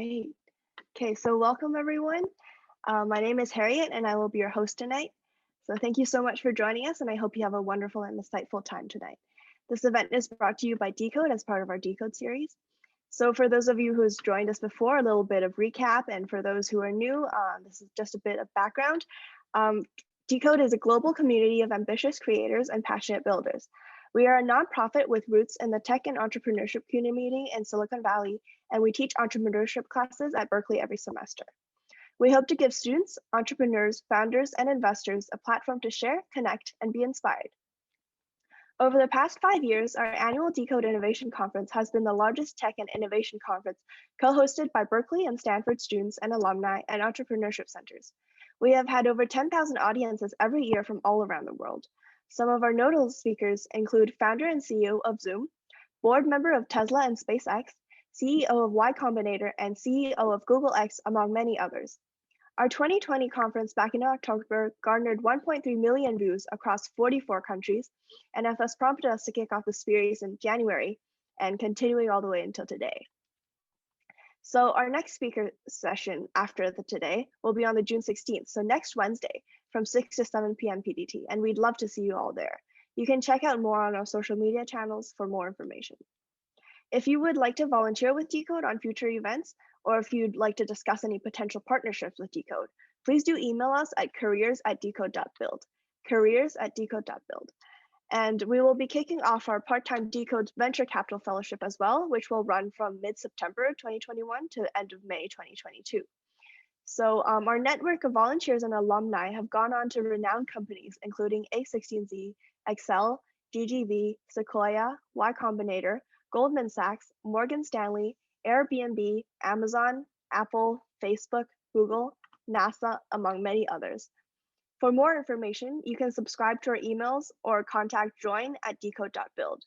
Great. Okay, so welcome everyone. My name is Harriet and I will be your host tonight. So thank you so much for joining us and I hope you have a wonderful and insightful time tonight. This event is brought to you by DECODE as part of our DECODE series. So for those of you who's joined us before, a little bit of recap, and for those who are new, this is just a bit of background. DECODE is a global community of ambitious creators and passionate builders. We are a nonprofit with roots in the tech and entrepreneurship community in Silicon Valley, and we teach entrepreneurship classes at Berkeley every semester. We hope to give students, entrepreneurs, founders, and investors a platform to share, connect, and be inspired. Over the past 5 years, our annual DECODE Innovation Conference has been the largest tech and innovation conference co-hosted by Berkeley and Stanford students and alumni and entrepreneurship centers. We have had over 10,000 audiences every year from all around the world. Some of our notable speakers include founder and CEO of Zoom, board member of Tesla and SpaceX, CEO of Y Combinator, and CEO of Google X, among many others. Our 2020 conference back in October garnered 1.3 million views across 44 countries and has thus prompted us to kick off the series in January and continuing all the way until today. So our next speaker session after today will be on the June 16th, so next Wednesday from 6 to 7 p.m. PDT, and we'd love to see you all there. You can check out more on our social media channels for more information. If you would like to volunteer with DECODE on future events, or if you'd like to discuss any potential partnerships with DECODE, please do email us at careers@decode.build, careers@decode.build. And we will be kicking off our part-time DECODE Venture Capital Fellowship as well, which will run from mid-September 2021 to the end of May 2022. So our network of volunteers and alumni have gone on to renowned companies, including A16Z, Excel, GGV, Sequoia, Y Combinator, Goldman Sachs, Morgan Stanley, Airbnb, Amazon, Apple, Facebook, Google, NASA, among many others. For more information, you can subscribe to our emails or contact join@decode.build.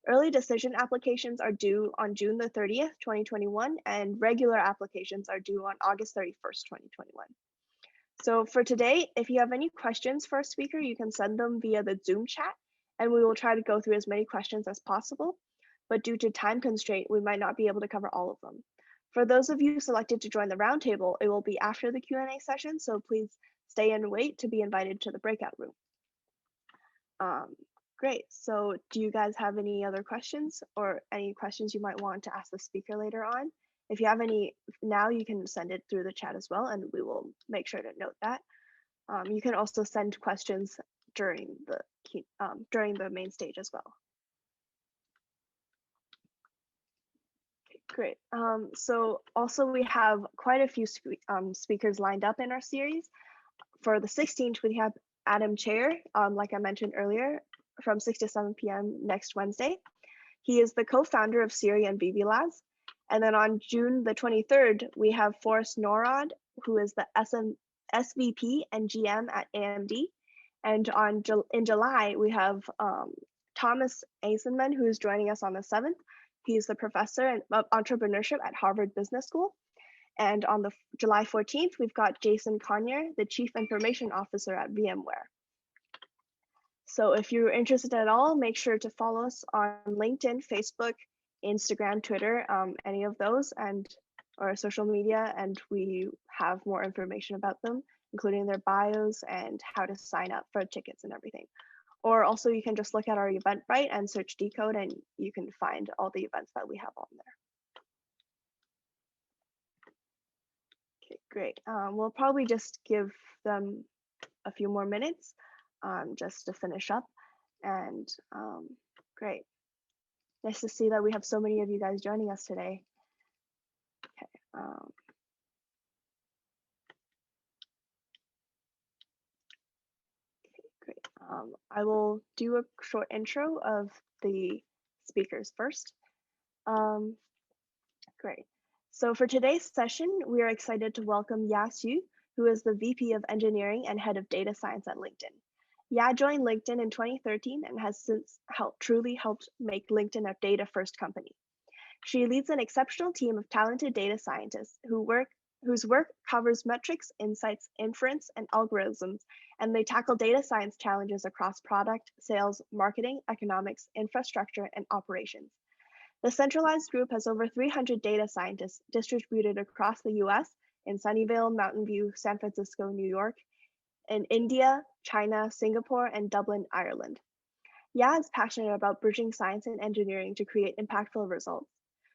Early decision applications are due on June the 30th, 2021, and regular applications are due on August 31st, 2021. So for today, if you have any questions for our speaker, you can send them via the Zoom chat, and we will try to go through as many questions as possible. But due to time constraint, we might not be able to cover all of them. For those of you selected to join the roundtable, it will be after the Q&A session, so please stay and wait to be invited to the breakout room. Great, so do you guys have any other questions or any questions you might want to ask the speaker later on? If you have any now, you can send it through the chat as well, and we will make sure to note that. You can also send questions during the main stage as well. Great. So also we have quite a few speakers lined up in our series. For the 16th, we have Adam Chair, like I mentioned earlier, from 6 to 7 p.m. next Wednesday. He is the co-founder of Siri and VB Labs. And then on June the 23rd, we have Forrest Norrod, who is the SVP and GM at AMD. And in July, we have Thomas Eisenman, who is joining us on the 7th. He's the professor of entrepreneurship at Harvard Business School. And on the July 14th, we've got Jason Conyer, the Chief Information Officer at VMware. So if you're interested at all, make sure to follow us on LinkedIn, Facebook, Instagram, Twitter, any of those, or social media, and we have more information about them, including their bios and how to sign up for tickets and everything. Or also you can just look at our Eventbrite and search DECODE and you can find all the events that we have on there. Okay, great. We'll probably just give them a few more minutes just to finish up. And great. Nice to see that we have so many of you guys joining us today. Okay. Great. I will do a short intro of the speakers first. Great. So for today's session, we are excited to welcome Ya Xu, who is the VP of Engineering and Head of Data Science at LinkedIn. Ya joined LinkedIn in 2013 and has since truly helped make LinkedIn a data-first company. She leads an exceptional team of talented data scientists whose work covers metrics, insights, inference, and algorithms, and they tackle data science challenges across product, sales, marketing, economics, infrastructure, and operations. The centralized group has over 300 data scientists distributed across the US in Sunnyvale, Mountain View, San Francisco, New York, in India, China, Singapore, and Dublin, Ireland. Ya is passionate about bridging science and engineering to create impactful results.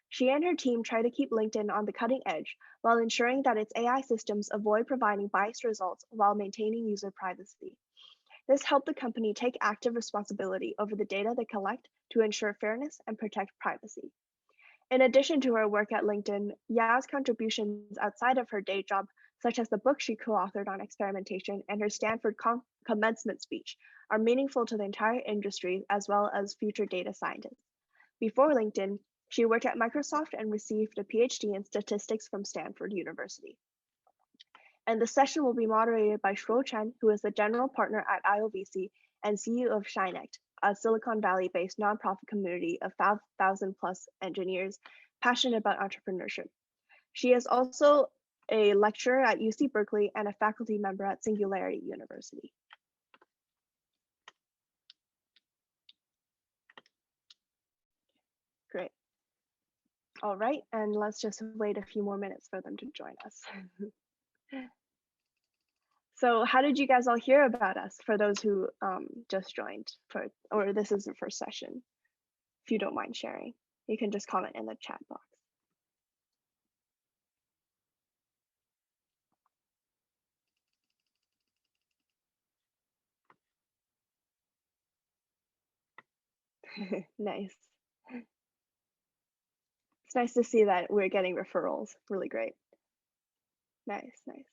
She and her team try to keep LinkedIn on the cutting edge while ensuring that its AI systems avoid providing biased results while maintaining user privacy. This helped the company take active responsibility over the data they collect to ensure fairness and protect privacy. In addition to her work at LinkedIn, Ya's contributions outside of her day job, such as the book she co-authored on experimentation and her Stanford commencement speech, are meaningful to the entire industry as well as future data scientists. Before LinkedIn, she worked at Microsoft and received a Ph.D. in statistics from Stanford University. And the session will be moderated by Shuo Chen, who is the general partner at IOVC and CEO of ShineConnect, a Silicon Valley-based nonprofit community of 5,000 plus engineers passionate about entrepreneurship. She is also a lecturer at UC Berkeley and a faculty member at Singularity University. Great. All right, and let's just wait a few more minutes for them to join us. So how did you guys all hear about us, for those who just joined, or this is the first session? If you don't mind sharing, you can just comment in the chat box. Nice. It's nice to see that we're getting referrals. Really great. Nice, nice.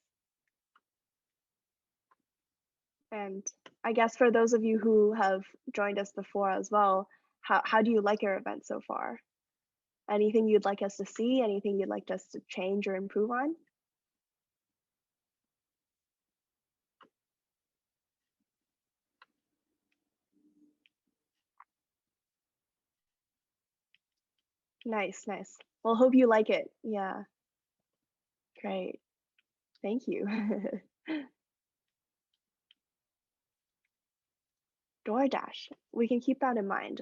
And I guess for those of you who have joined us before as well, how do you like our event so far? Anything you'd like us to see? Anything you'd like us to change or improve on? Nice, nice. Well, hope you like it. Yeah. Great. Thank you. DoorDash. We can keep that in mind.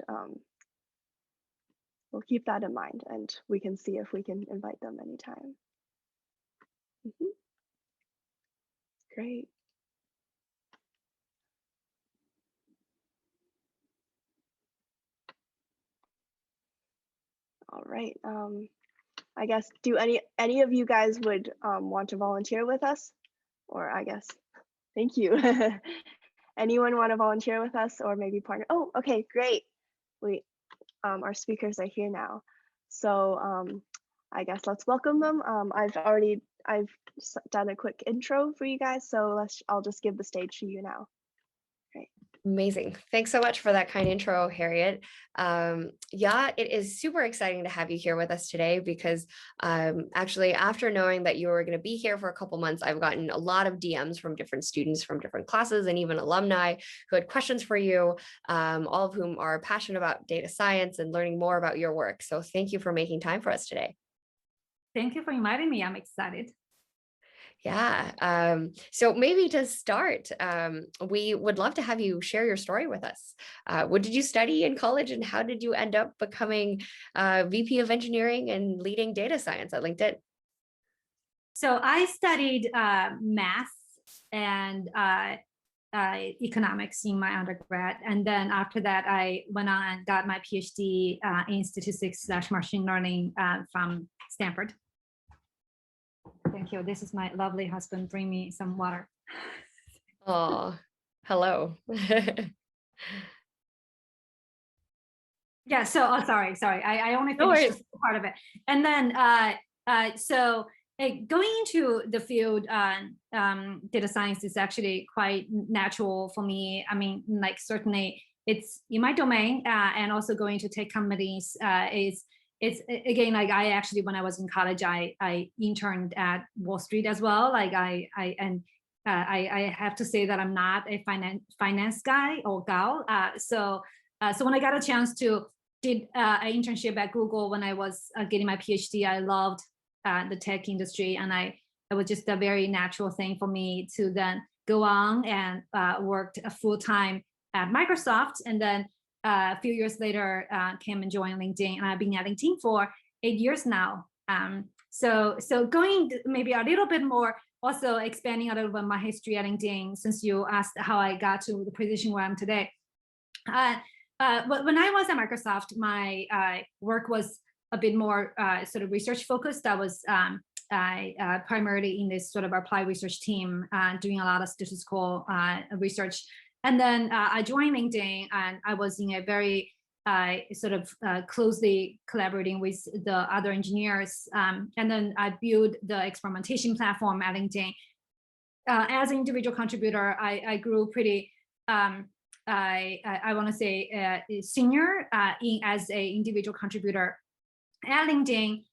We'll keep that in mind, and we can see if we can invite them anytime. Great. All right. I guess, do any of you guys would want to volunteer with us? Or I guess, thank you. Anyone want to volunteer with us or maybe partner? Oh, okay, great. Our speakers are here now. So I guess let's welcome them. I've done a quick intro for you guys, so I'll just give the stage to you now. Great. Amazing. Thanks so much for that kind intro, Harriet. Yeah, it is super exciting to have you here with us today because actually after knowing that you were going to be here for a couple months, I've gotten a lot of DMs from different students from different classes and even alumni who had questions for you, all of whom are passionate about data science and learning more about your work. So thank you for making time for us today. Thank you for inviting me. I'm excited. Yeah. So maybe to start, we would love to have you share your story with us. What did you study in college and how did you end up becoming VP of engineering and leading data science at LinkedIn? So I studied math and economics in my undergrad. And then after that, I went on and got my PhD in statistics/machine learning from Stanford. Thank you. This is my lovely husband. Bring me some water. Oh, hello. Yeah. So, sorry. I only finished this part of it. And then, so going into the field, data science is actually quite natural for me. I mean, like certainly it's in my domain, and also going to tech companies it's again, like I actually, when I was in college, I interned at Wall Street as well. Like I have to say that I'm not a finance guy or gal. So when I got a chance to did an internship at Google when I was getting my PhD, I loved the tech industry, and it was just a very natural thing for me to then go on and worked full time at Microsoft, and then a few years later, came and joined LinkedIn, and I've been at LinkedIn for 8 years now. So going maybe a little bit more, also expanding a little bit my history at LinkedIn, since you asked how I got to the position where I'm today. But when I was at Microsoft, my work was a bit more sort of research focused. I was primarily in this sort of applied research team, doing a lot of statistical research. And then I joined LinkedIn, and I was in a very sort of closely collaborating with the other engineers. And then I built the experimentation platform at LinkedIn. As an individual contributor, I grew pretty, I want to say senior as an individual contributor at LinkedIn.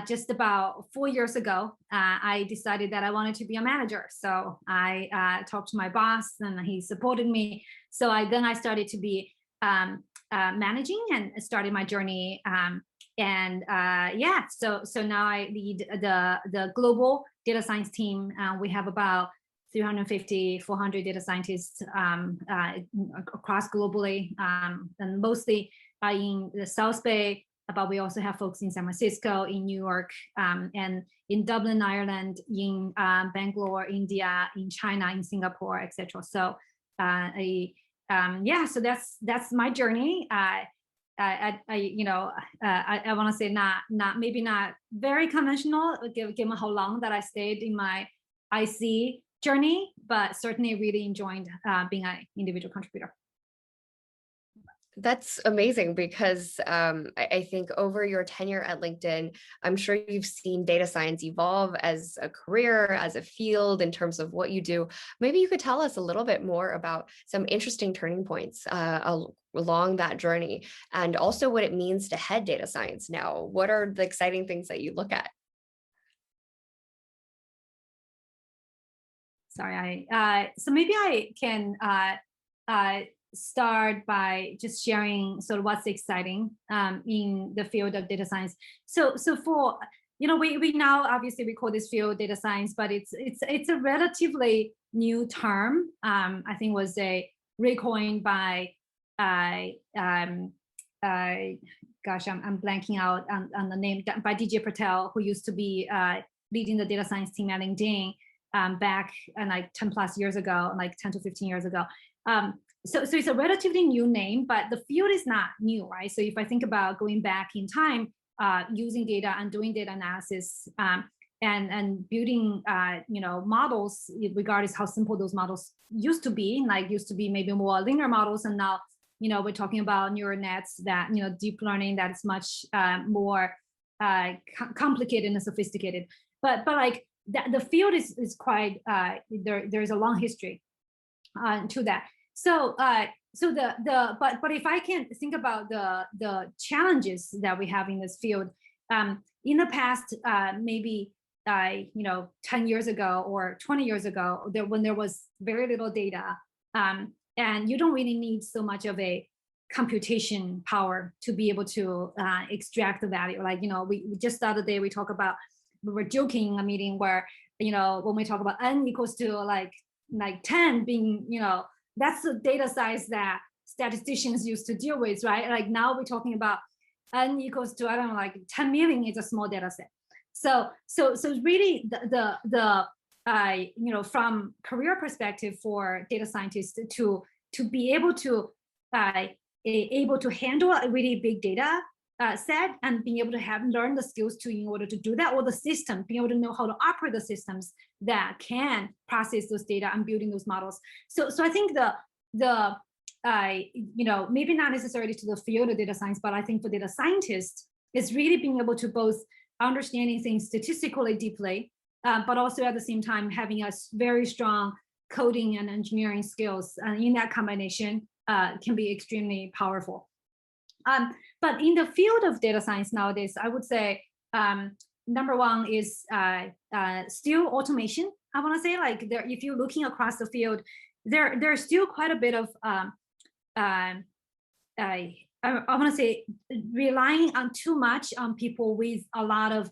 Just about 4 years ago, I decided that I wanted to be a manager. So I talked to my boss, and he supported me. So then I started to be managing and started my journey. Yeah, so now I lead the global data science team. We have about 350, 400 data scientists across globally, and mostly in the South Bay. But we also have folks in San Francisco, in New York, and in Dublin, Ireland, in Bangalore, India, in China, in Singapore, etc. So, yeah, so that's my journey. I want to say maybe not very conventional, given how long that I stayed in my IC journey, but certainly really enjoyed being an individual contributor. That's amazing, because I think over your tenure at LinkedIn, I'm sure you've seen data science evolve as a career, as a field, in terms of what you do. Maybe you could tell us a little bit more about some interesting turning points along that journey, and also what it means to head data science now. What are the exciting things that you look at? Sorry, so maybe I can start by just sharing sort of what's exciting in the field of data science. So for, we now obviously we call this field data science, but it's a relatively new term. I think was recoined by gosh, I'm blanking out on the name, by DJ Patel, who used to be leading the data science team at LinkedIn back like 10 plus years ago, like 10 to 15 years ago. So it's a relatively new name, but the field is not new, right? So if I think about going back in time, using data and doing data analysis, and building, models, regardless how simple those models used to be maybe more linear models, and now, we're talking about neural nets that, deep learning that is much more complicated and sophisticated. But like the field is quite there's a long history to that. So but if I can think about the challenges that we have in this field, in the past, maybe 10 years ago or 20 years ago, when there was very little data, and you don't really need so much of a computation power to be able to extract the value. Like, we just the other day we were joking in a meeting where, when we talk about n equals to like 10 being, that's the data size that statisticians used to deal with, right? Like now we're talking about n equals to, I don't know, like 10 million is a small data set. So really the from career perspective for data scientists to be able to handle a really big data set, and being able to learn the skills in order to do that, or the system, being able to know how to operate the systems that can process those data and building those models. So I think the maybe not necessarily to the field of data science, but I think for data scientists, it's really being able to both understanding things statistically deeply, but also at the same time having a very strong coding and engineering skills, and in that combination can be extremely powerful. But in the field of data science nowadays, I would say number one is still automation. I want to say, like, if you're looking across the field, there's still quite a bit of I want to say relying on too much on people with a lot of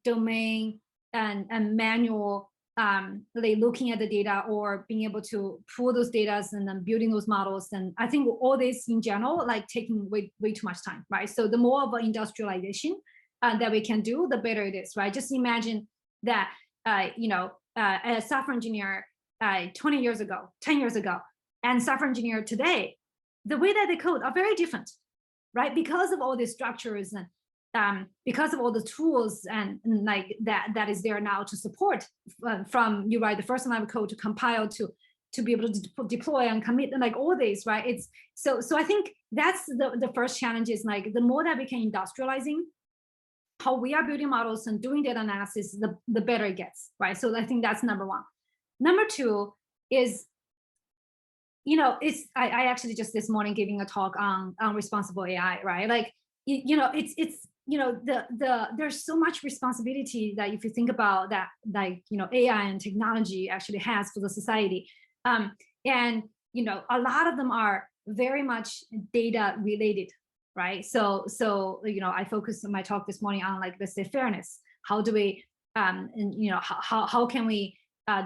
domain and manual like looking at the data or being able to pull those data and then building those models. And I think all this in general, like taking way too much time, right? So the more of an industrialization that we can do, the better it is, right? Just imagine that, a software engineer 20 years ago, 10 years ago, and software engineer today, the way that they code are very different, right? Because of all these structures and because of all the tools and like that is there now to support from you write the first line of code to compile to be able to deploy and commit and like all these, right? It's so I think that's the first challenge is like the more that we can industrializing how we are building models and doing data analysis, the better it gets, right? So I think that's number one. Number two is, I actually just this morning giving a talk on responsible AI, right? Like, there's so much responsibility that if you think about that, like, AI and technology actually has for the society. And, a lot of them are very much data related, right? So, I focused on my talk this morning on like, let's say fairness. How do we, how can we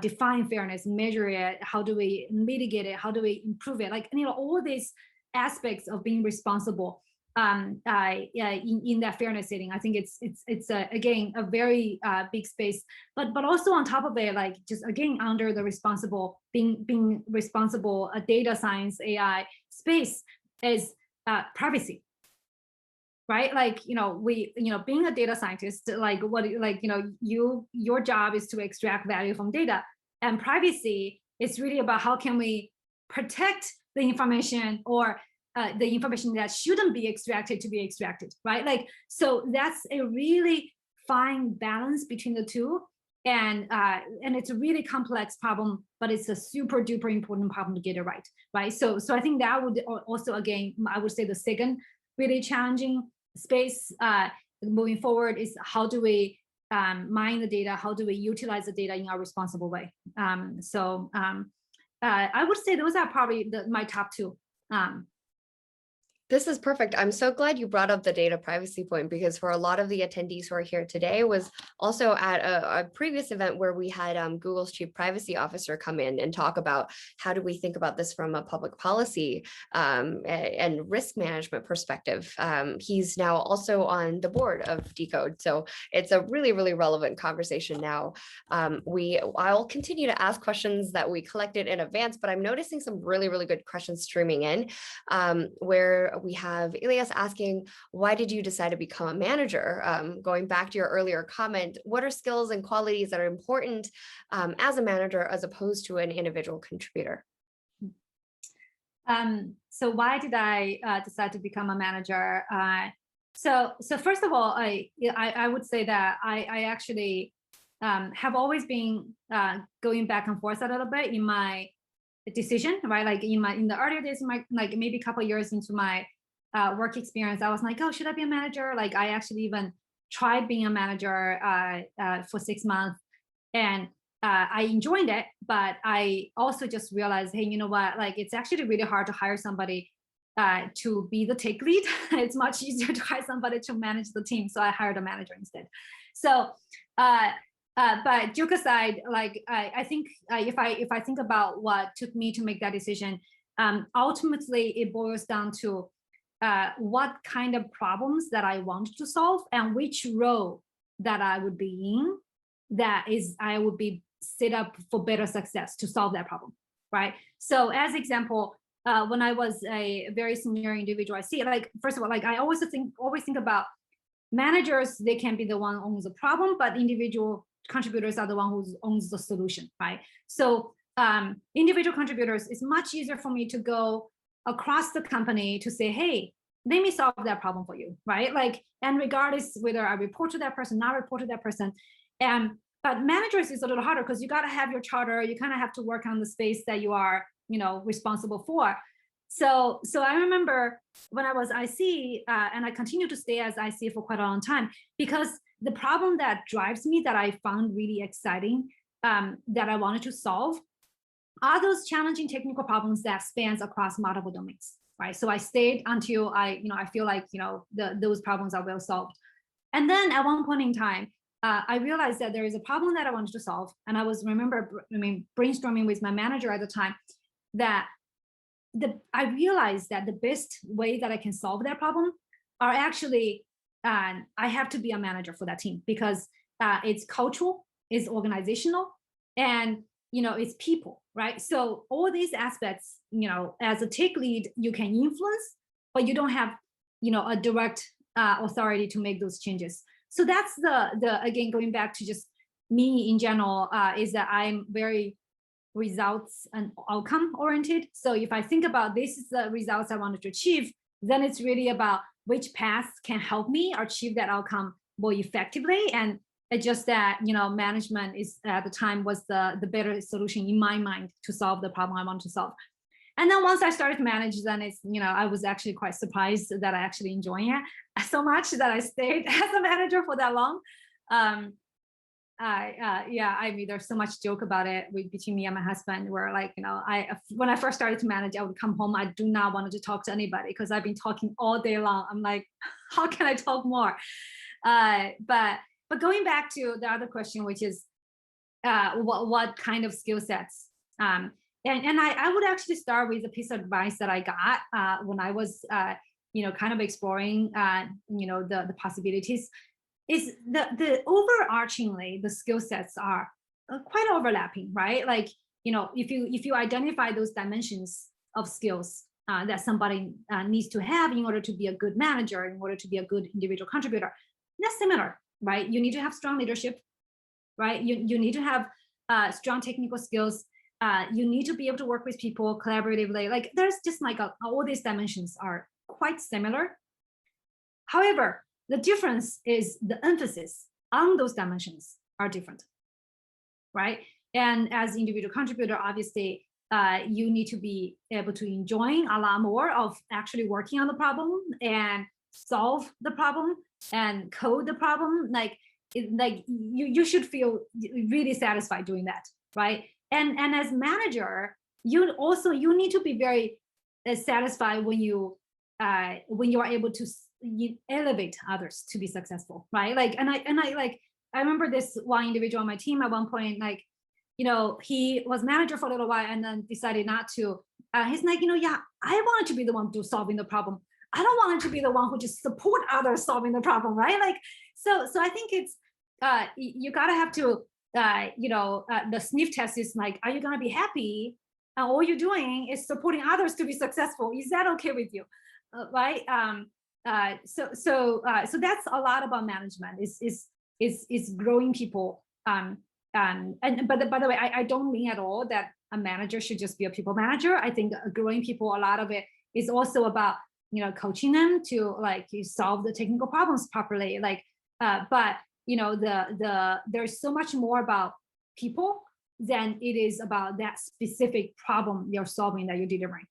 define fairness, measure it? How do we mitigate it? How do we improve it? Like, all these aspects of being responsible in that fairness setting. I think it's again a very big space, but also on top of it, like just again under the being responsible data science AI space is privacy, right? Like being a data scientist, like your job is to extract value from data, and privacy is really about how can we protect the information or the information that shouldn't be extracted to be extracted, right? Like, so that's a really fine balance between the two, and it's a really complex problem, but it's a super duper important problem to get it right? So I think that would also, again, I would say the second really challenging space moving forward is how do we mine the data, how do we utilize the data in a responsible way? I would say those are probably my top two. This is perfect. I'm so glad you brought up the data privacy point, because for a lot of the attendees who are here today was also at a previous event where we had Google's chief privacy officer come in and talk about how do we think about this from a public policy and risk management perspective. He's now also on the board of DECODE. So it's a really, really relevant conversation now. I'll continue to ask questions that we collected in advance, but I'm noticing some really, really good questions streaming in where we have Elias asking, why did you decide to become a manager? Going back to your earlier comment, what are skills and qualities that are important as a manager as opposed to an individual contributor? So why did I decide to become a manager? So first of all, I would say that I actually have always been going back and forth a little bit in my decision, right? Like in the earlier days, like maybe a couple of years into my work experience, I was like, oh, should I be a manager? Like I actually even tried being a manager for 6 months, and I enjoyed it, but I also just realized, hey, you know what? Like it's actually really hard to hire somebody to be the tech lead. It's much easier to hire somebody to manage the team. So I hired a manager instead. So but joke aside, like I think if I think about what took me to make that decision, ultimately it boils down to what kind of problems that I want to solve and which role that I would be in, that is I would be set up for better success to solve that problem, right? So as example, when I was a very senior individual, I see, like, first of all, like I always think about managers, they can be the one who owns the problem, but individual contributors are the one who owns the solution, right? So individual contributors, it's much easier for me to go across the company to say, hey, let me solve that problem for you, right? Like, and regardless whether I report to that person, not report to that person. But managers is a little harder because you got to have your charter. You kind of have to work on the space that you are, responsible for. So I remember when I was IC, and I continue to stay as IC for quite a long time, because the problem that drives me, that I found really exciting, that I wanted to solve, are those challenging technical problems that spans across multiple domains, right? So I stayed until I feel like, those problems are well solved. And then at one point in time, I realized that there is a problem that I wanted to solve. And I was brainstorming with my manager at the time that I realized that the best way that I can solve that problem are actually, I have to be a manager for that team, because it's cultural, it's organizational, and it's people, right? So all these aspects, as a tech lead, you can influence, but you don't have, a direct authority to make those changes. So that's the again, going back to just me in general, is that I'm very results and outcome oriented. So if I think about this is the results I wanted to achieve, then it's really about which paths can help me achieve that outcome more effectively. And it's just that, management is at the time was the better solution in my mind to solve the problem I wanted to solve. And then once I started to manage, then it's, I was actually quite surprised that I actually enjoy it so much that I stayed as a manager for that long. There's so much joke about it between me and my husband, where like, when I first started to manage, I would come home, I do not want to talk to anybody because I've been talking all day long. I'm like, how can I talk more? But going back to the other question, which is what kind of skill sets? And I would actually start with a piece of advice that I got when I was, kind of exploring, the possibilities. Is the overarchingly, the skill sets are quite overlapping, right? Like, if you identify those dimensions of skills that somebody needs to have in order to be a good manager, in order to be a good individual contributor, that's similar, right? You need to have strong leadership, right? You need to have strong technical skills. You need to be able to work with people collaboratively. Like there's just like all these dimensions are quite similar. However, the difference is the emphasis on those dimensions are different, right? And as individual contributor, obviously, you need to be able to enjoy a lot more of actually working on the problem and solve the problem and code the problem. Like you should feel really satisfied doing that, right? And as manager, you need to be very satisfied when you are able to elevate others to be successful, right? Like, I remember this one individual on my team at one point, like, he was manager for a little while and then decided not to. He's like, I wanted to be the one solving the problem. I don't want to be the one who just support others solving the problem, right? Like, so I think it's, you gotta have to, the sniff test is like, are you gonna be happy? And all you're doing is supporting others to be successful. Is that okay with you, right? So that's a lot about management. Is growing people. But by the way, I don't mean at all that a manager should just be a people manager. I think growing people, a lot of it is also about coaching them to like solve the technical problems properly. Like, but there's so much more about people than it is about that specific problem you're solving that you're delivering.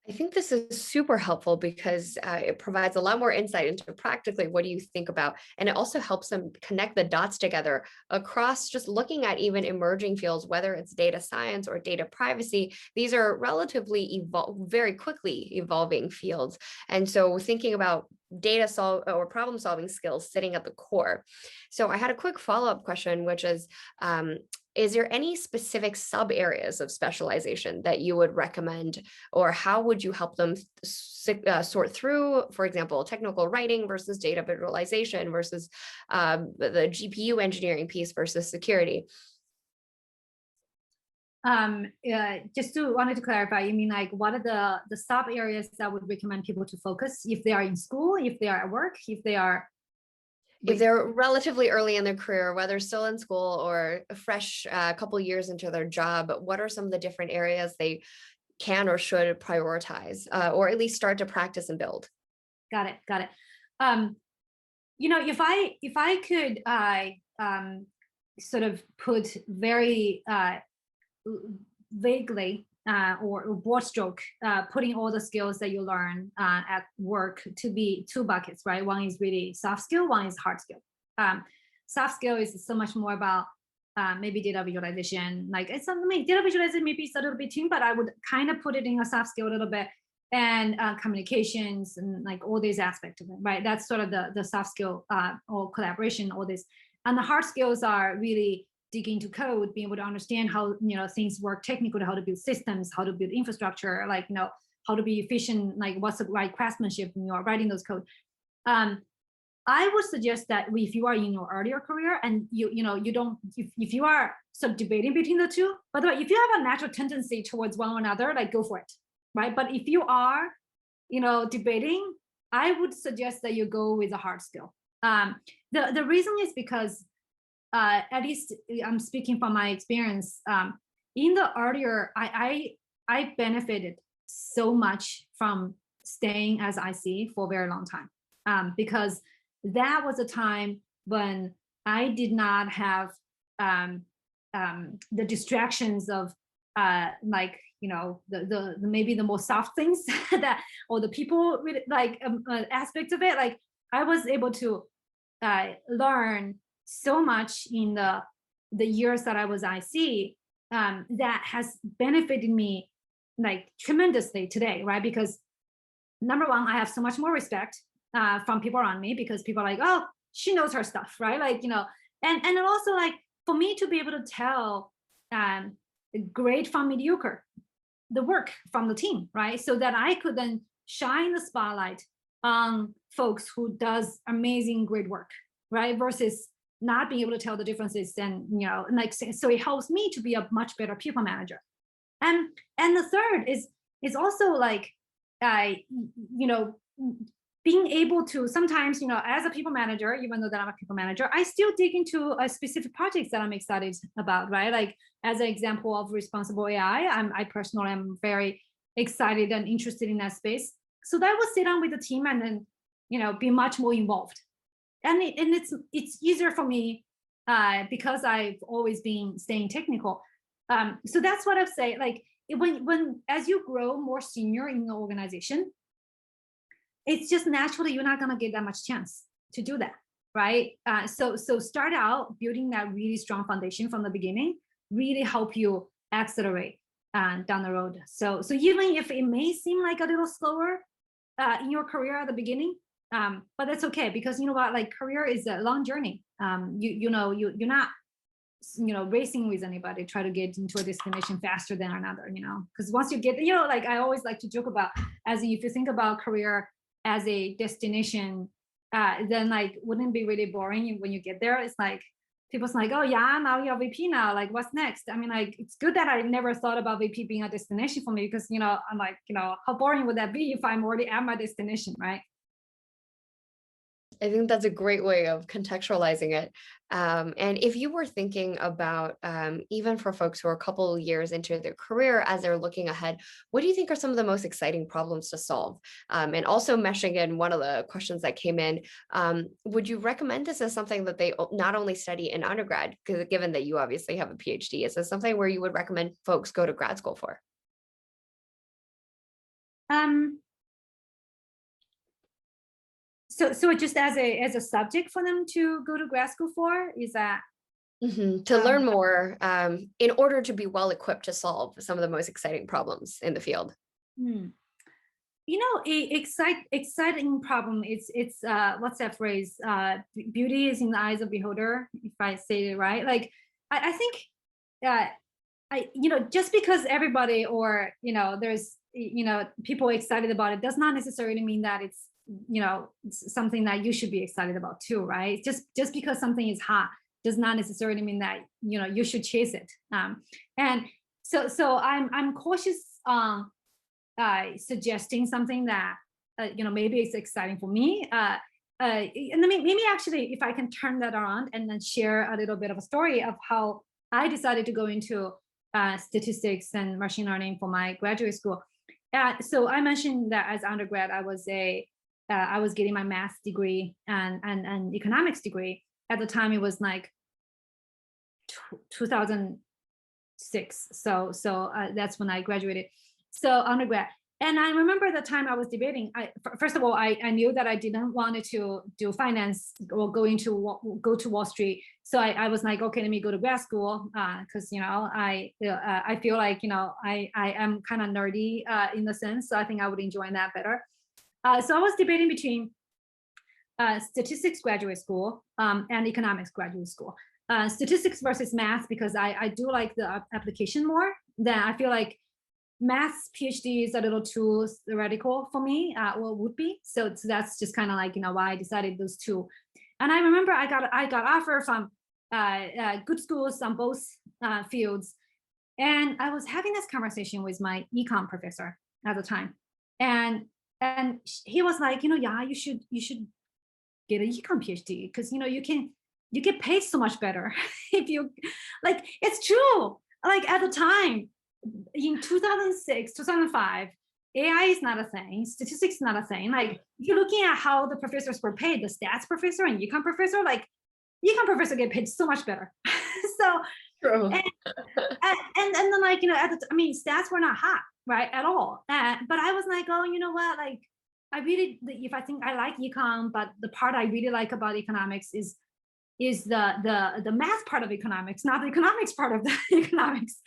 I think this is super helpful because it provides a lot more insight into practically what do you think about, and it also helps them connect the dots together across just looking at even emerging fields, whether it's data science or data privacy. These are relatively very quickly evolving fields. And so thinking about data or problem solving skills sitting at the core. So I had a quick follow-up question, which is there any specific sub areas of specialization that you would recommend, or how would you help them sort through, for example, technical writing versus data visualization versus the GPU engineering piece versus security? Just wanted to clarify, you mean like what are the sub areas that would recommend people to focus if they are in school, if they are at work, if they're relatively early in their career, whether still in school or a fresh couple years into their job, what are some of the different areas they can or should prioritize, or at least start to practice and build? Got it. If I could sort of put very vaguely or broad stroke, putting all the skills that you learn at work to be two buckets, right? One is really soft skill, one is hard skill. Soft skill is so much more about maybe data visualization. Like data visualization maybe it's a little bit too, but I would kind of put it in a soft skill a little bit. and communications and like all these aspects of it, right? That's sort of the soft skill or collaboration, all this. And the hard skills are really digging into code, being able to understand how things work technically, how to build systems, how to build infrastructure, like how to be efficient, like what's the right craftsmanship when you are writing those code. I would suggest that if you are in your earlier career and you don't, if you are sort of debating between the two, by the way, if you have a natural tendency towards one or another, like go for it, right? But if you are, debating, I would suggest that you go with a hard skill. The reason is because, at least I'm speaking from my experience, in the earlier, I benefited so much from staying as IC for a very long time, because that was a time when I did not have the distractions of like the maybe the more soft things that, or the people like aspects of it. Like I was able to learn so much in the years that I was IC that has benefited me like tremendously today, right? Because number one, I have so much more respect from people around me, because people are like, oh, she knows her stuff, right? Like, and also like for me to be able to tell great from mediocre, the work from the team, right? So that I could then shine the spotlight on folks who does amazing, great work, right? Versus not being able to tell the differences, and like, so it helps me to be a much better people manager. And the third is also like, being able to sometimes, as a people manager, even though that I'm a people manager, I still dig into specific projects that I'm excited about, right? Like as an example of responsible AI, I personally am very excited and interested in that space. So that will sit down with the team and then, be much more involved. And it's easier for me because I've always been staying technical. So that's what I'd say. Like when as you grow more senior in the organization, it's just naturally you're not going to get that much chance to do that, right? So start out building that really strong foundation from the beginning, really help you accelerate down the road. So even if it may seem like a little slower in your career at the beginning, but that's okay, because you know what, like career is a long journey. You're not racing with anybody, try to get into a destination faster than another, because once you get, like I always like to joke about, as if you think about career as a destination, then like wouldn't it be really boring when you get there? It's like people's like, oh yeah, now you're VP now, like what's next? I mean, like it's good that I never thought about VP being a destination for me, because I'm like, how boring would that be if I'm already at my destination, right? I think that's a great way of contextualizing it. And if you were thinking about, even for folks who are a couple of years into their career, as they're looking ahead, what do you think are some of the most exciting problems to solve? And also meshing in one of the questions that came in, would you recommend this as something that they not only study in undergrad, because given that you obviously have a PhD, is this something where you would recommend folks go to grad school for? So just as a subject for them to go to grad school for, is that? To learn more in order to be well equipped to solve some of the most exciting problems in the field. Exciting problem. It's what's that phrase? Beauty is in the eyes of the beholder, if I say it right. Like I think just because everybody or there's people excited about it does not necessarily mean that it's it's something that you should be excited about too, right? Just because something is hot does not necessarily mean that you should chase it. And so I'm cautious on suggesting something that maybe it's exciting for me. And maybe actually, if I can turn that around and then share a little bit of a story of how I decided to go into statistics and machine learning for my graduate school. So I mentioned that as undergrad, I was getting my math degree and economics degree. At the time, it was like 2006. So that's when I graduated. So undergrad. And I remember the time I was debating, first of all, I knew that I didn't want to do finance or go to Wall Street. So I was like, okay, let me go to grad school because I feel like I am kind of nerdy in the sense, so I think I would enjoy that better. So I was debating between statistics graduate school and economics graduate school. Statistics versus math, because I do like the application more. Then I feel like math PhD is a little too theoretical for me, would be. So that's just kind of like, why I decided those two. And I remember I got offer from good schools on both fields. And I was having this conversation with my econ professor at the time. And he was like, yeah, you should get an econ PhD because, you get paid so much better if you, like, it's true. Like at the time, in 2006, 2005, AI is not a thing. Statistics is not a thing. Like if you're looking at how the professors were paid, the stats professor and econ professor, like econ professor get paid so much better. So, true. And then like, stats were not hot, right, at all. But I was like, oh, you know what? Like I really, if I think I like econ, but the part I really like about economics is the math part of economics, not the economics part of the economics.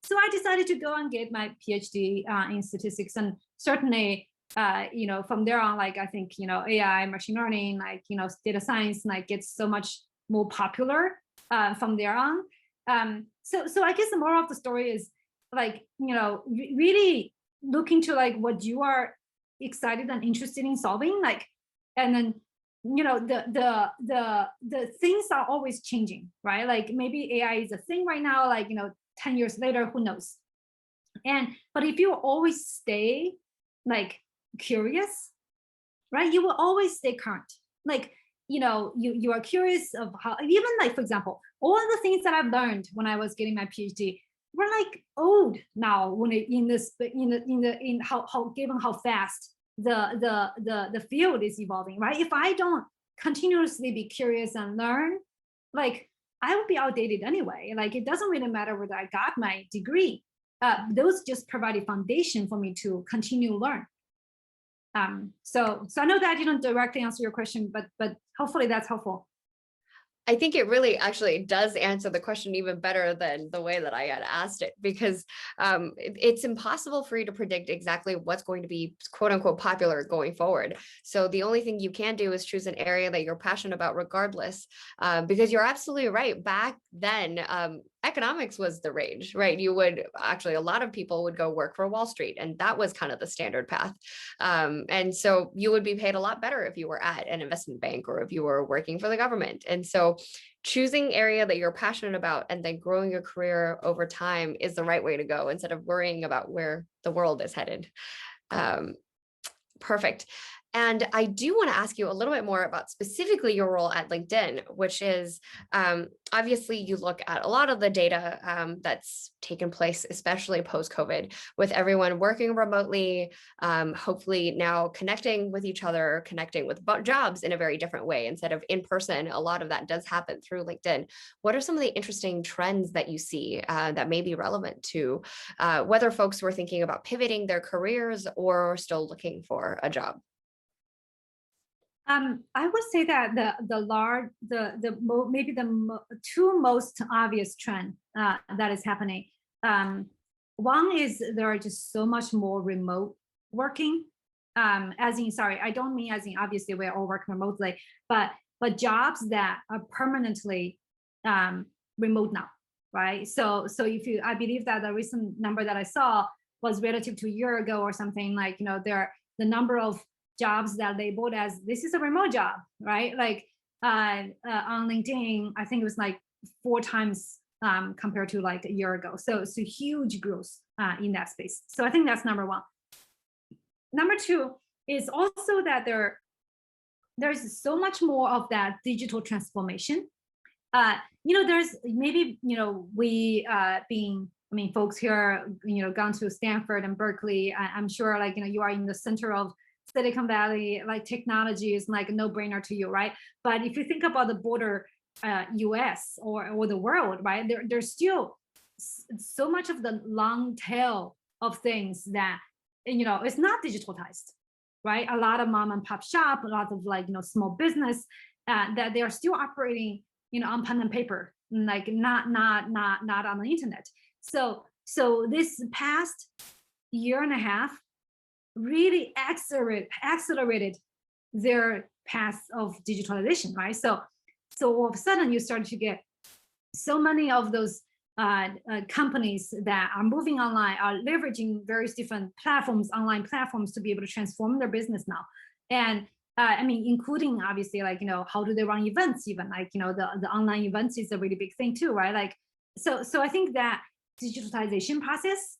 So I decided to go and get my PhD in statistics, and certainly, from there on, like I think AI, machine learning, like data science, like gets so much more popular from there on. So I guess the moral of the story is like really looking to like what you are excited and interested in solving, like, and then the things are always changing, right? Like maybe AI is a thing right now, like 10 years later, who knows? But if you always stay like curious, right, you will always stay current. Like, you are curious of how, even like, for example, all of the things that I've learned when I was getting my PhD were like old now when in how given how fast the field is evolving, right? If I don't continuously be curious and learn, like I would be outdated anyway. Like it doesn't really matter whether I got my degree. Those just provide a foundation for me to continue learn. So I know that didn't directly answer your question, but hopefully that's helpful. I think it really actually does answer the question even better than the way that I had asked it, because it's impossible for you to predict exactly what's going to be quote unquote popular going forward. So the only thing you can do is choose an area that you're passionate about regardless, because you're absolutely right. Back then, economics was the rage, right? You would actually, a lot of people would go work for Wall Street, and that was kind of the standard path. And so you would be paid a lot better if you were at an investment bank or if you were working for the government. And so choosing area that you're passionate about and then growing your career over time is the right way to go instead of worrying about where the world is headed. Perfect. And I do want to ask you a little bit more about specifically your role at LinkedIn, which is obviously you look at a lot of the data that's taken place, especially post-COVID, with everyone working remotely, hopefully now connecting with each other, connecting with jobs in a very different way instead of in person. A lot of that does happen through LinkedIn. What are some of the interesting trends that you see that may be relevant to whether folks were thinking about pivoting their careers or still looking for a job? I would say that maybe the two most obvious trend that is happening. One is there are just so much more remote working. As in, sorry, I don't mean as in obviously we're all working remotely, but jobs that are permanently remote now, right? So I believe that the recent number that I saw was relative to a year ago or something, like the number of jobs that labeled as this is a remote job, right? Like on LinkedIn, I think it was like 4 times compared to like a year ago. So it's a huge growth in that space. So I think that's number one. Number two is also that there's so much more of that digital transformation. There's maybe, we folks here, gone to Stanford and Berkeley. I'm sure like, you are in the center of Silicon Valley, like technology is like a no-brainer to you, right? But if you think about the border US or the world, right, there's still so much of the long tail of things that it's not digitalized, right? A lot of mom and pop shop, a lot of like, small business that they are still operating, on pen and paper, like not on the internet. So this past year and a half really accelerated their path of digitalization, right? So all of a sudden you start to get so many of those companies that are moving online, are leveraging various different platforms, online platforms, to be able to transform their business now. And I mean, including obviously, like, how do they run events, even like, the online events is a really big thing too, right? Like, so I think that digitalization process,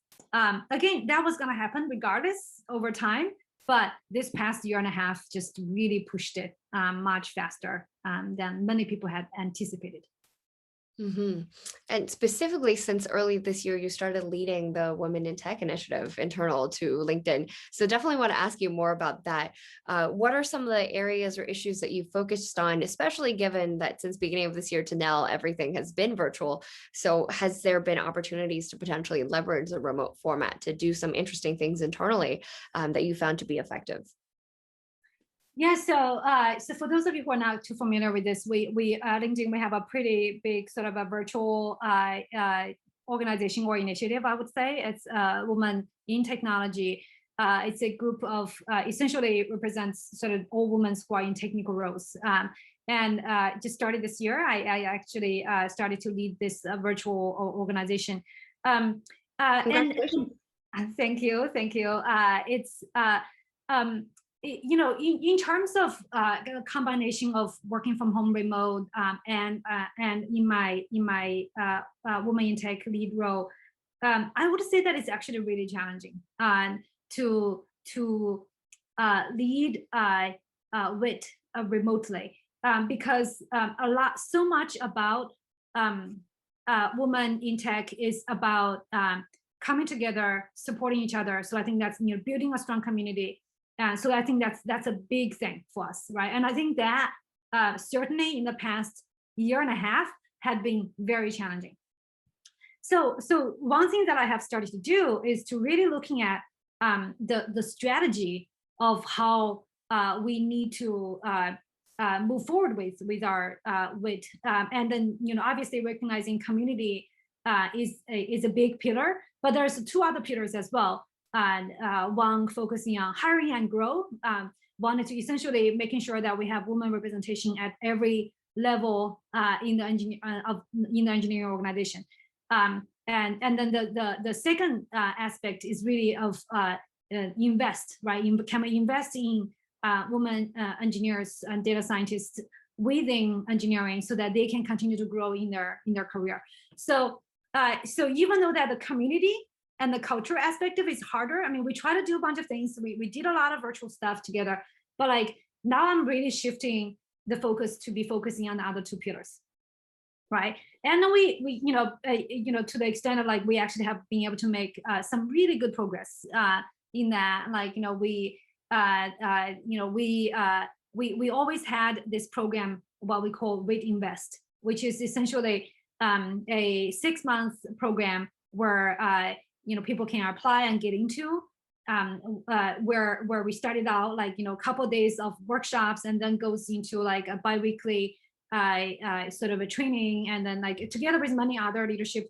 again, that was going to happen regardless over time, but this past year and a half just really pushed it much faster than many people had anticipated. Mm-hmm. And specifically, since early this year, you started leading the Women in Tech initiative internal to LinkedIn. So definitely want to ask you more about that. What are some of the areas or issues that you focused on, especially given that since beginning of this year to now, everything has been virtual? So has there been opportunities to potentially leverage the remote format to do some interesting things internally that you found to be effective? Yeah, so for those of you who are not too familiar with this, we LinkedIn, we have a pretty big sort of a virtual organization or initiative, I would say. It's Women in Technology. It's a group of essentially represents sort of all women who are in technical roles. And just started this year. I actually started to lead this virtual organization. Congratulations. And thank you. It's in terms of the combination of working from home, remote, and in my Women in Tech lead role, I would say that it's actually really challenging to lead with remotely, because so much about Women in Tech is about coming together, supporting each other. So I think that's building a strong community. So I think that's a big thing for us, right? And I think that certainly in the past year and a half had been very challenging. So one thing that I have started to do is to really looking at the strategy of how we need to move forward with our and then obviously recognizing community is a big pillar, but there's two other pillars as well. One focusing on hiring and growth. One is to essentially making sure that we have women representation at every level in the engineering organization. And then the second aspect is really of invest, right? Can we invest in women engineers and data scientists within engineering so that they can continue to grow in their career? So even though that the community and the culture aspect of it is harder. I mean, we try to do a bunch of things. We did a lot of virtual stuff together, but like now I'm really shifting the focus to be focusing on the other two pillars, right? And then we to the extent of like we actually have been able to make some really good progress in that. Like we always had this program, what we call WIT Invest, which is essentially a 6-month program where people can apply and get into, where we started out like a couple of days of workshops, and then goes into like a bi-weekly sort of a training, and then like together with many other leadership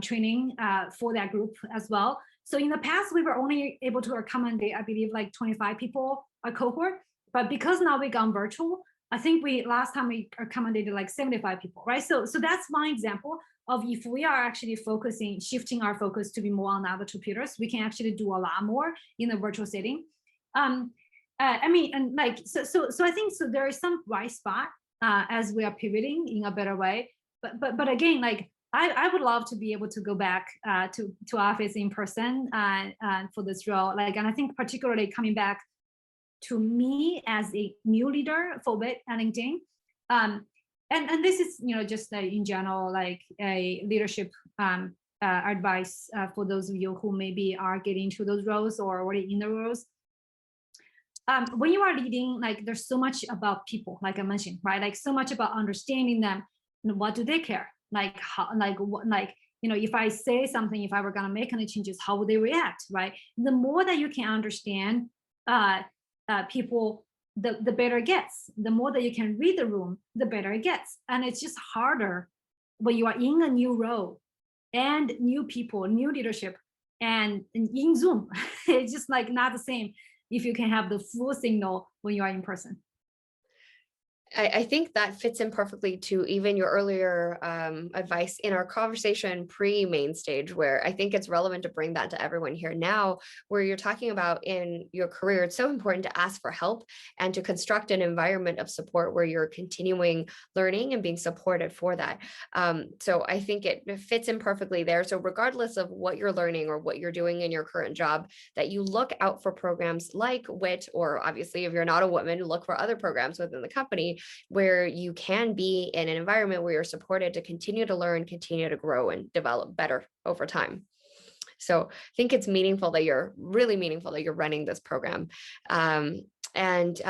training for that group as well. So in the past we were only able to accommodate, I believe, like 25 people a cohort, but because now we gone virtual, I think last time we accommodated like 75 people, right? So that's one example of if we are actually shifting our focus to be more on the other two pillars, we can actually do a lot more in the virtual setting. I mean, and like, so I think, so there is some bright spot as we are pivoting in a better way. But again, like, I would love to be able to go back to office in person for this role. Like, and I think particularly coming back to me as a new leader for WIT and LinkedIn. And this is, just in general, like a leadership advice for those of you who maybe are getting into those roles or already in the roles. When you are leading, like there's so much about people, like I mentioned, right? Like so much about understanding them. What do they care? Like how, like what, like if I say something, if I were going to make any changes, how would they react, right? The more that you can understand people, the better it gets. The more that you can read the room, the better it gets. And it's just harder when you are in a new role and new people, new leadership, and in Zoom. It's just like not the same if you can have the full signal when you are in person. I think that fits in perfectly to even your earlier advice in our conversation pre-main stage, where I think it's relevant to bring that to everyone here now, where you're talking about in your career, it's so important to ask for help and to construct an environment of support where you're continuing learning and being supported for that. So I think it fits in perfectly there. So regardless of what you're learning or what you're doing in your current job, that you look out for programs like WIT, or obviously if you're not a woman, look for other programs within the company where you can be in an environment where you're supported to continue to learn, continue to grow, and develop better over time. So I think it's really meaningful that you're running this program. And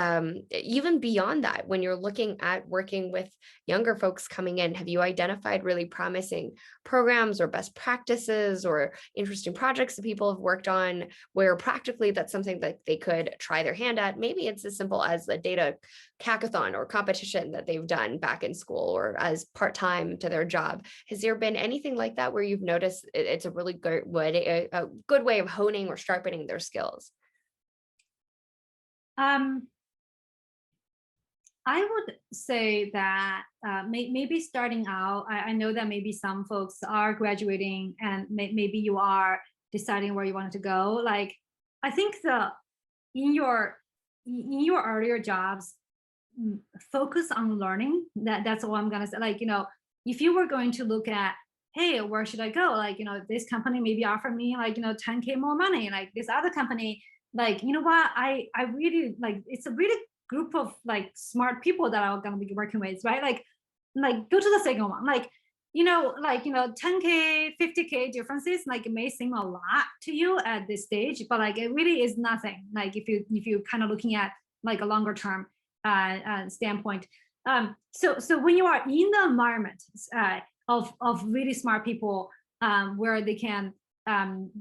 even beyond that, when you're looking at working with younger folks coming in, have you identified really promising programs or best practices or interesting projects that people have worked on where practically that's something that they could try their hand at? Maybe it's as simple as a data hackathon or competition that they've done back in school or as part-time to their job. Has there been anything like that where you've noticed it's a really good way of honing or sharpening their skills? I would say that maybe starting out, I know that maybe some folks are graduating and maybe you are deciding where you want to go. Like, I think in your earlier jobs, focus on learning. That's all I'm gonna say. Like, if you were going to look at, hey, where should I go? Like, this company maybe offer me like, 10K more money. Like this other company, like, you know what? I really like, it's a really group of like smart people that I'm gonna be working with, right? Like go to the second one. Like, 10K, 50K differences, like it may seem a lot to you at this stage, but like it really is nothing. Like if you kind of looking at like a longer term standpoint. So when you are in the environment of really smart people, where they can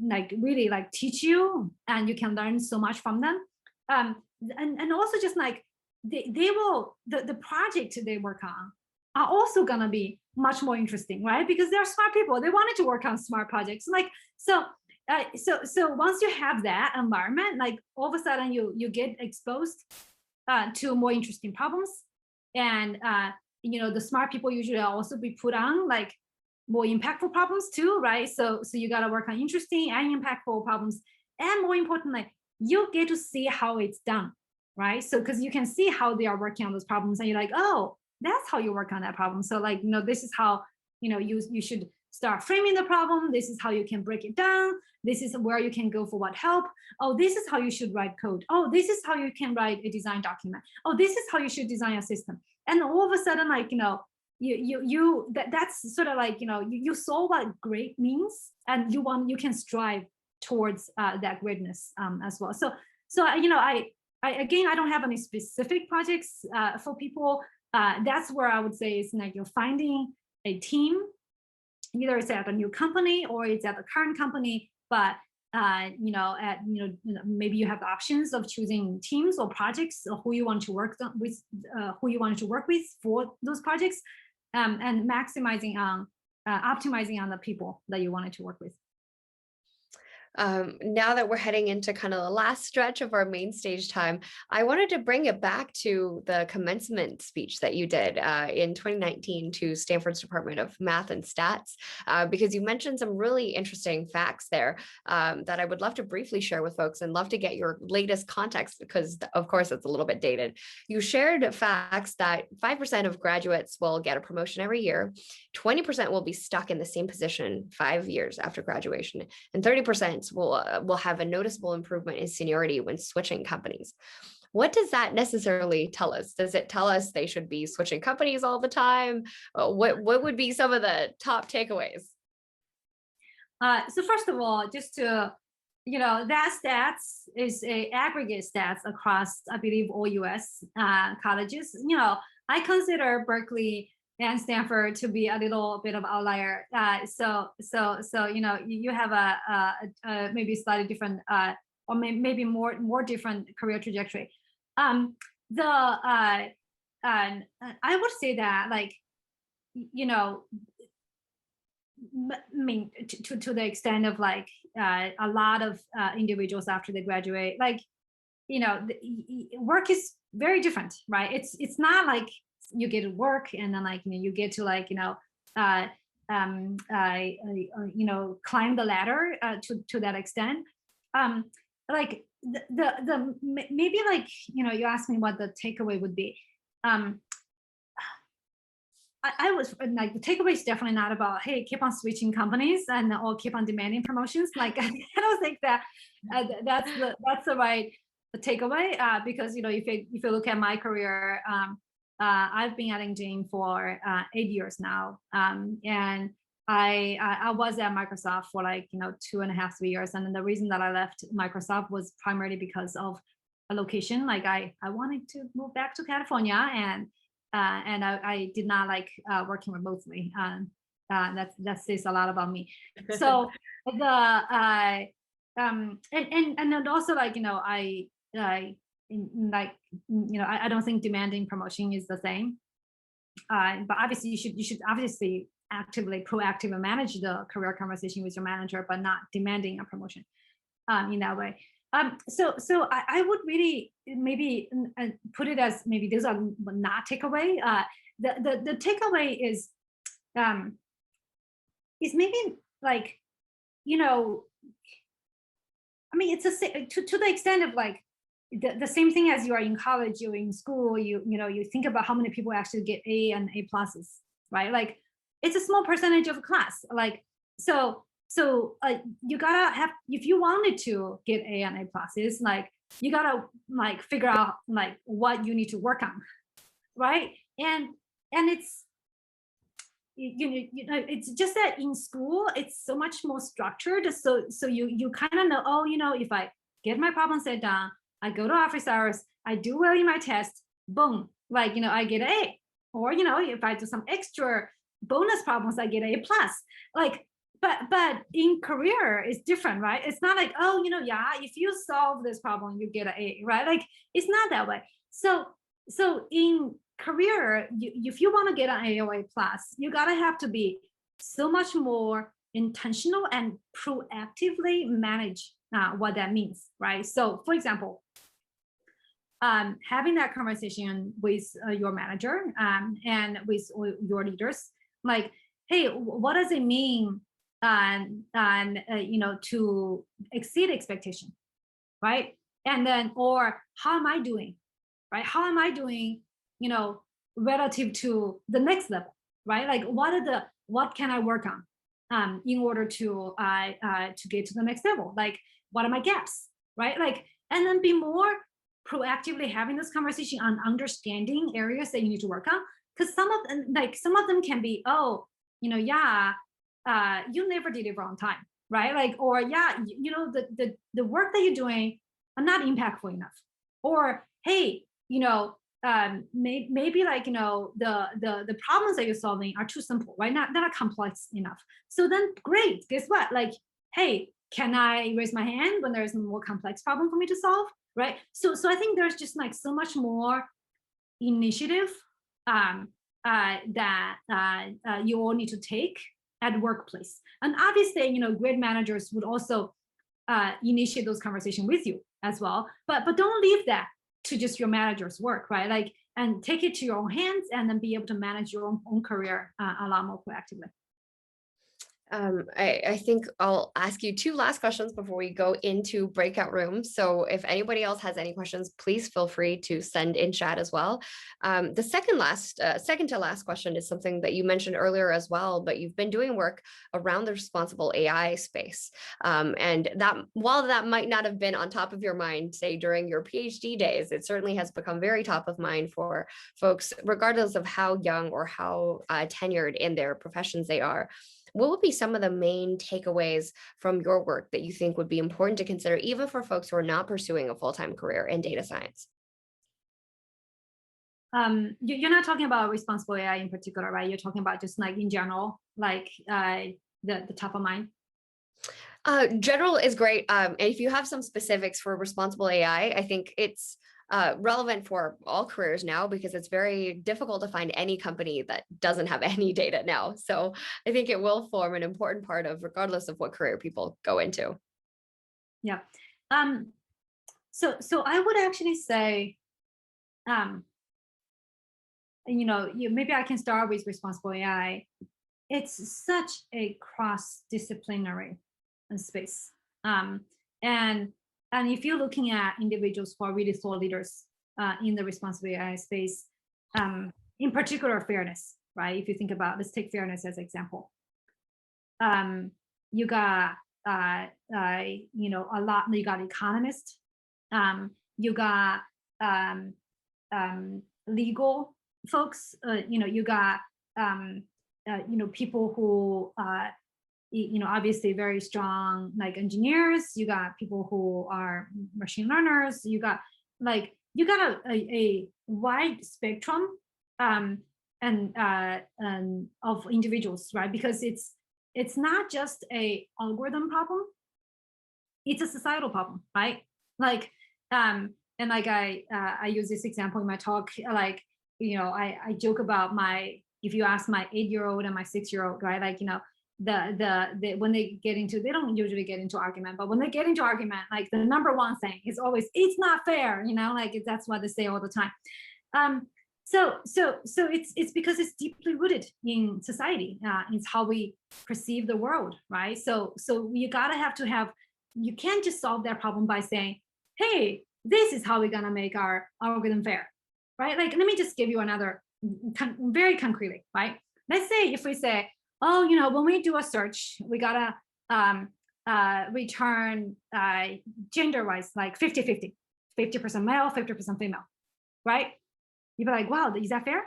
like really like teach you and you can learn so much from them, and also just like they will the project they work on are also gonna be much more interesting, right? Because they're smart people, they wanted to work on smart projects. Like so once you have that environment, like all of a sudden you get exposed to more interesting problems, and the smart people usually also be put on like more impactful problems too, right? So you got to work on interesting and impactful problems, and more importantly, you get to see how it's done, right? So because you can see how they are working on those problems, and you're like, oh, that's how you work on that problem. So like, this is how you should start framing the problem. This is how you can break it down. This is where you can go for what help. Oh, this is how you should write code. Oh, this is how you can write a design document. Oh, this is how you should design a system. And all of a sudden, like, that's sort of like, you saw what great means, and you can strive towards that greatness as well. So I again, I don't have any specific projects for people. That's where I would say is like you're finding a team, either it's at a new company or it's at the current company, but maybe you have options of choosing teams or projects or who you want to work with, who you wanted to work with for those projects, and maximizing on optimizing on the people that you wanted to work with. Now that we're heading into kind of the last stretch of our main stage time, I wanted to bring it back to the commencement speech that you did in 2019 to Stanford's Department of Math and Stats, because you mentioned some really interesting facts there that I would love to briefly share with folks and love to get your latest context, because of course it's a little bit dated. You shared facts that 5% of graduates will get a promotion every year, 20% will be stuck in the same position 5 years after graduation, and 30% will have a noticeable improvement in seniority when switching companies. What does that necessarily tell us? Does it tell us they should be switching companies all the time? What would be some of the top takeaways? So first of all, just to, that stats is a aggregate stats across, I believe, all US colleges. I consider Berkeley and Stanford to be a little bit of outlier. So you have a maybe slightly different or maybe more different career trajectory. I would say that, like, I mean, to the extent of like a lot of individuals after they graduate, like, the work is very different, right? It's not like you get to work and then, like, you get to, like, climb the ladder to that extent. Like the maybe, like, you asked me what the takeaway would be. I was like, the takeaway is definitely not about, hey, keep on switching companies and or keep on demanding promotions. Like, I don't think that that's the right takeaway, because if you look at my career, I've been at Engine for 8 years now, and I was at Microsoft for, like, 2.5, 3 years, and then the reason that I left Microsoft was primarily because of a location. Like, I wanted to move back to California, and I did not like working remotely. That says a lot about me. So and then also, like, I don't think demanding promotion is the same. But obviously you should obviously proactively manage the career conversation with your manager, but not demanding a promotion in that way. So I would really maybe put it as, maybe these are not takeaway. The takeaway is maybe, like, I mean, it's to the extent of, like, the same thing as you are in college, you're in school, you think about how many people actually get A and A pluses, right? Like, it's a small percentage of a class. Like, so you gotta have, if you wanted to get A and A pluses, like, you gotta, like, figure out, like, what you need to work on, right? And it's it's just that in school it's so much more structured. So you kind of know, oh, if I get my problem set down, I go to office hours, I do well in my test, boom, like, I get an A. Or, if I do some extra bonus problems, I get A plus. Like, but in career it's different, right? It's not like, oh, yeah, if you solve this problem you get an A, right? Like, it's not that way. So in career, if you want to get an A or A plus, you gotta have to be so much more intentional and proactively manage what that means, right? So, for example, having that conversation with your manager and with your leaders, like, hey, what does it mean to exceed expectation, right? And then, or how am I doing, right? How am I doing, relative to the next level, right? Like, what can I work on in order to get to the next level? Like, what are my gaps, right? Like, and then be more proactively having this conversation on understanding areas that you need to work on. Because some of them can be, oh, yeah, you never deliver on time, right? Like, or yeah, the work that you're doing are not impactful enough. Or, hey, maybe, like, the problems that you're solving are too simple, right? Not complex enough. So then, great, guess what? Like, hey, can I raise my hand when there's a more complex problem for me to solve, right? So I think there's just, like, so much more initiative that you all need to take at workplace. And obviously, great managers would also initiate those conversations with you as well. But don't leave that to just your manager's work, right? Like, and take it to your own hands and then be able to manage your own career a lot more proactively. I think I'll ask you two last questions before we go into breakout rooms. So if anybody else has any questions, please feel free to send in chat as well. The second to last question is something that you mentioned earlier as well, but you've been doing work around the responsible AI space. And that, while that might not have been on top of your mind, say during your PhD days, it certainly has become very top of mind for folks, regardless of how young or how tenured in their professions they are. What would be some of the main takeaways from your work that you think would be important to consider, even for folks who are not pursuing a full-time career in data science? you're not talking about responsible AI in particular, right? You're talking about just like in general, like the top of mind. General is great. And if you have some specifics for responsible AI, I think it's relevant for all careers now, because it's very difficult to find any company that doesn't have any data now. So I think it will form an important part of, regardless of what career people go into. Yeah. So I would actually say, maybe I can start with responsible AI. It's such a cross-disciplinary space. And if you're looking at individuals who are really thought leaders in the responsible AI space, in particular fairness, right? If you think about, let's take fairness as an example. You got a lot. You got economists. You got legal folks. You got people who obviously very strong, like engineers. You got people who are machine learners. You got a wide spectrum of individuals, right? Because it's not just a algorithm problem, it's a societal problem, right? Like and like I use this example in my talk, like I joke about if you ask my 8-year-old and my 6-year-old, right, like the when they get into, they don't usually get into argument, but when they get into argument, like the number one thing is always, it's not fair, like that's what they say all the time. So it's because it's deeply rooted in society. It's how we perceive the world, right? So you you can't just solve that problem by saying, hey, this is how we're gonna make our algorithm fair, right? Like, let me just give you another very concretely, right? Let's say if we say, oh, when we do a search, we gotta return gender-wise, like 50-50, 50% male, 50% female, right? You'd be like, wow, is that fair?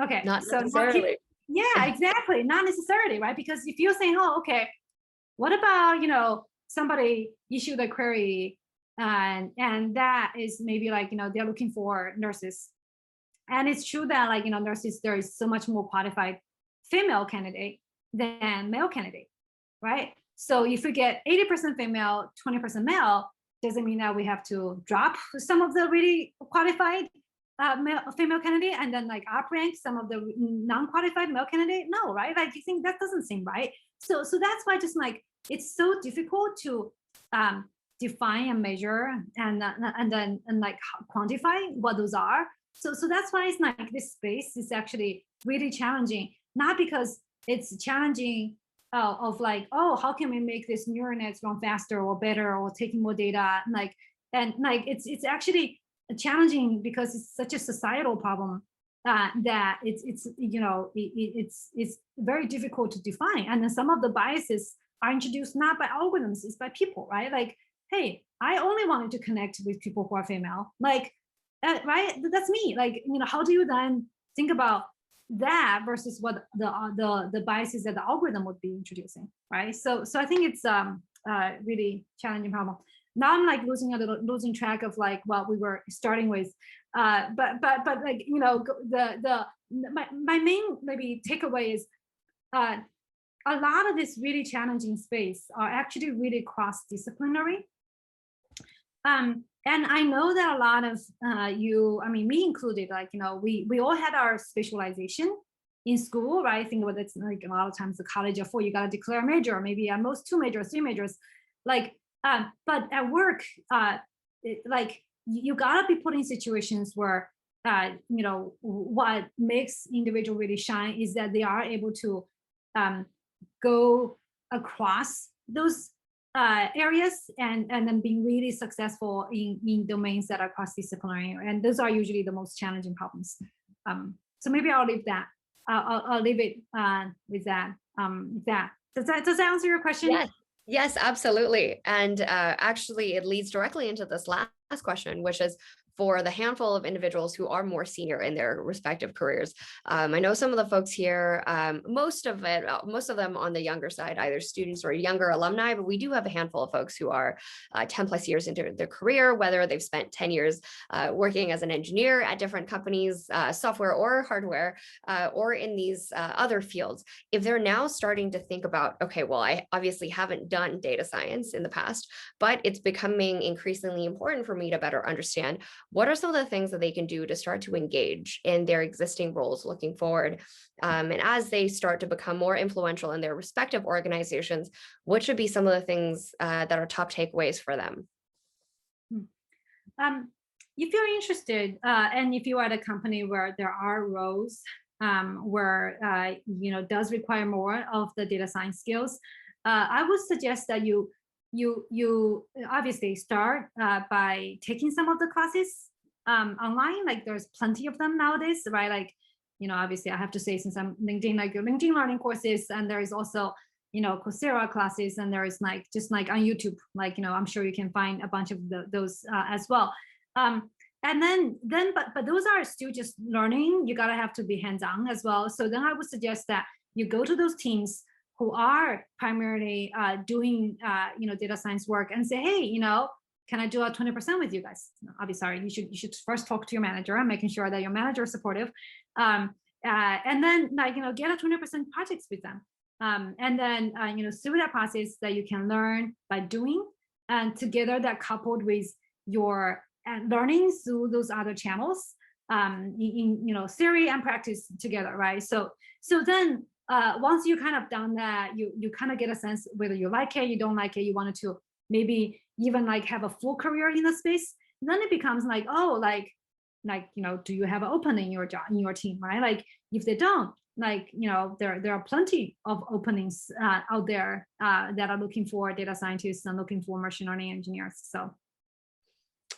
Okay, not necessarily. Yeah, exactly, not necessarily, right? Because if you're saying, oh, okay, what about somebody issued a query and that is maybe like they're looking for nurses, and it's true that like nurses, there is so much more qualified female candidate than male candidate, right? So if we get 80% female, 20% male, doesn't mean that we have to drop some of the really qualified female candidate and then like up rank some of the non-qualified male candidate? No, right? Like, you think that doesn't seem right. So that's why just like it's so difficult to define and measure and then like quantify what those are. So that's why it's like this space is actually really challenging, not because it's challenging of like, oh, how can we make this neural nets run faster or better or taking more data, it's actually challenging because it's such a societal problem that it's very difficult to define. And then some of the biases are introduced not by algorithms, it's by people, right? Like, hey, I only wanted to connect with people who are female, like right? That's me. Like, how do you then think about that versus what the biases that the algorithm would be introducing, right? So I think it's really challenging problem. Now I'm like losing track of like what we were starting with, but like my main maybe takeaway is a lot of this really challenging space are actually really cross-disciplinary. And I know that a lot of me included, like, we all had our specialization in school, right? I think what it's like a lot of times the college of 4, you got to declare a major, maybe at most 2 majors, 3 majors. Like, but at work, like you got to be put in situations where, what makes individual really shine is that they are able to go across those areas and then being really successful in domains that are cross-disciplinary, and those are usually the most challenging problems. So maybe I'll leave that. I'll leave it with that. Does that answer your question? Yes, absolutely. And actually, it leads directly into this last question, which is for the handful of individuals who are more senior in their respective careers. I know some of the folks here, most of them on the younger side, either students or younger alumni, but we do have a handful of folks who are 10 plus years into their career, whether they've spent 10 years working as an engineer at different companies, software or hardware, or in these other fields. If they're now starting to think about, okay, well, I obviously haven't done data science in the past, but it's becoming increasingly important for me to better understand what are some of the things that they can do to start to engage in their existing roles looking forward. And as they start to become more influential in their respective organizations, what should be some of the things that are top takeaways for them? If you're interested, and if you are at a company where there are roles where does require more of the data science skills, I would suggest that you obviously start by taking some of the classes online. Like there's plenty of them nowadays, right? Like, obviously I have to say, since I'm LinkedIn, like your LinkedIn learning courses, and there is also, Coursera classes, and there is just on YouTube, I'm sure you can find a bunch of those as well. And then, but those are still just learning. You gotta have to be hands-on as well. So then I would suggest that you go to those teams who are primarily doing, data science work, and say, hey, can I do a 20% with you guys? I'll be sorry. You should first talk to your manager and making sure that your manager is supportive, and then get a 20% projects with them, and then through that process that you can learn by doing, and together that coupled with your learning through those other channels, in theory and practice together, right? So then once you kind of done that, you kind of get a sense whether you like it, you don't like it, you wanted to maybe even have a full career in the space. And then it becomes do you have an opening in your job, in your team, right? Like if they don't, there are plenty of openings out there that are looking for data scientists and looking for machine learning engineers. So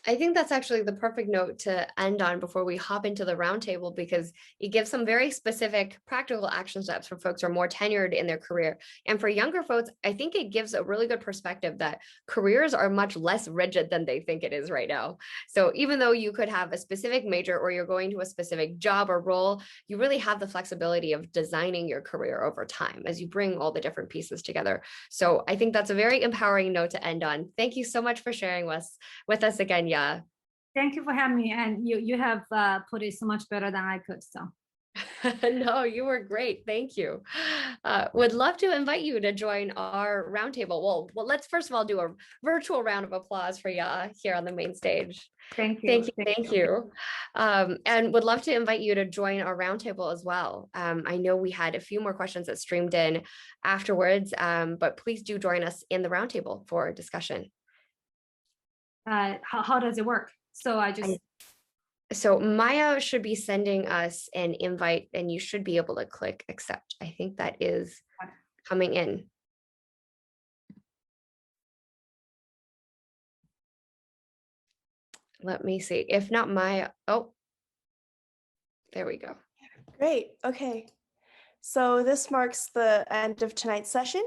I think that's actually the perfect note to end on before we hop into the roundtable, because it gives some very specific practical action steps for folks who are more tenured in their career. And for younger folks, I think it gives a really good perspective that careers are much less rigid than they think it is right now. So even though you could have a specific major or you're going to a specific job or role, you really have the flexibility of designing your career over time as you bring all the different pieces together. So I think that's a very empowering note to end on. Thank you so much for sharing with us again. Yeah. Thank you for having me. And you have put it so much better than I could. So. No, you were great. Thank you. Would love to invite you to join our roundtable. Well, let's first of all do a virtual round of applause for Ya here on the main stage. Thank you. Thank you. And would love to invite you to join our roundtable as well. I know we had a few more questions that streamed in afterwards, but please do join us in the roundtable for discussion. How does it work? So Maya should be sending us an invite, and you should be able to click accept. I think that is coming in. Let me see. If not, Maya, oh, there we go. Great. Okay. So this marks the end of tonight's session.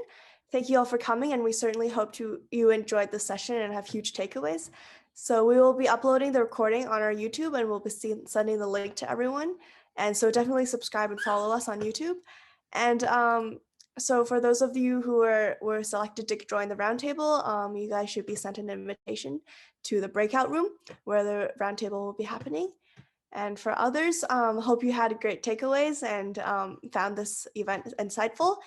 Thank you all for coming, and we certainly hope you enjoyed the session and have huge takeaways. So we will be uploading the recording on our YouTube, and we'll be sending the link to everyone. And so definitely subscribe and follow us on YouTube. And so for those of you who were selected to join the roundtable, you guys should be sent an invitation to the breakout room where the roundtable will be happening. And for others, hope you had great takeaways and found this event insightful.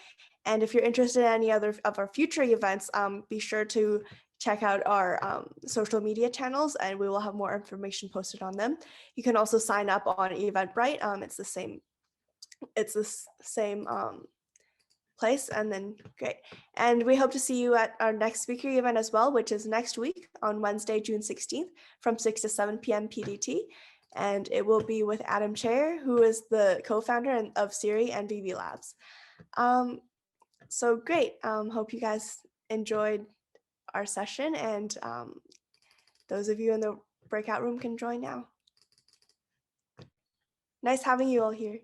And if you're interested in any other of our future events, be sure to check out our social media channels, and we will have more information posted on them. You can also sign up on Eventbrite. It's the same place, and then great. And we hope to see you at our next speaker event as well, which is next week on Wednesday, June 16th from 6 to 7 p.m. PDT. And it will be with Adam Chair, who is the co-founder of Siri and VB Labs. So great. Hope you guys enjoyed our session, and those of you in the breakout room can join now. Nice having you all here.